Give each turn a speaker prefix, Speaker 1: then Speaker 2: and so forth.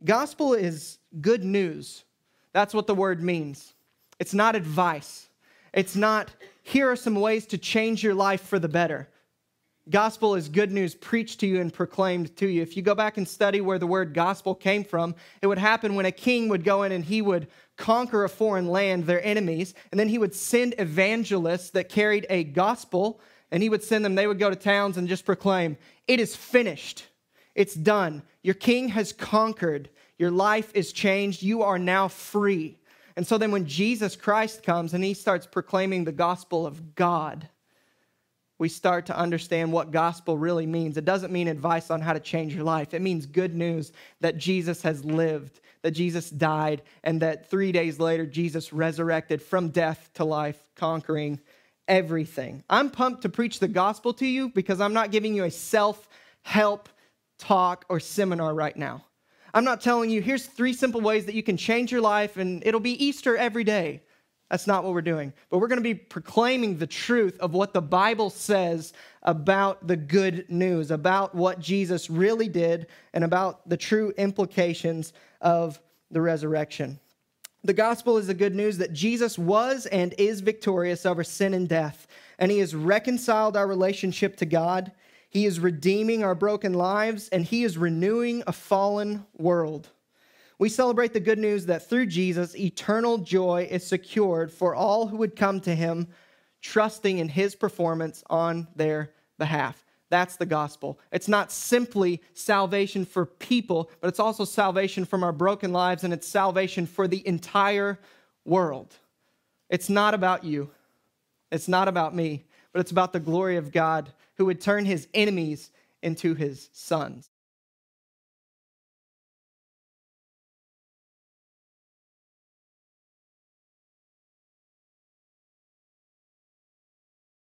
Speaker 1: Gospel is good news. That's what the word means. It's not advice. It's not, here are some ways to change your life for the better. Gospel is good news preached to you and proclaimed to you. If you go back and study where the word gospel came from, it would happen when a king would go in and he would conquer a foreign land, their enemies, and then he would send evangelists that carried a gospel, and he would send them, they would go to towns and just proclaim, it is finished. It's done. Your king has conquered. Your life is changed. You are now free. And so then when Jesus Christ comes and he starts proclaiming the gospel of God, we start to understand what gospel really means. It doesn't mean advice on how to change your life. It means good news that Jesus has lived, that Jesus died, and that 3 days later, Jesus resurrected from death to life, conquering everything. I'm pumped to preach the gospel to you because I'm not giving you a self-help talk or seminar right now. I'm not telling you, here's 3 simple ways that you can change your life and it'll be Easter every day. That's not what we're doing. But we're going to be proclaiming the truth of what the Bible says about the good news, about what Jesus really did, and about the true implications of the resurrection. The gospel is the good news that Jesus was and is victorious over sin and death, and he has reconciled our relationship to God. He is redeeming our broken lives, and he is renewing a fallen world. We celebrate the good news that through Jesus, eternal joy is secured for all who would come to him, trusting in his performance on their behalf. That's the gospel. It's not simply salvation for people, but it's also salvation from our broken lives, and it's salvation for the entire world. It's not about you. It's not about me, but it's about the glory of God who would turn his enemies into his sons.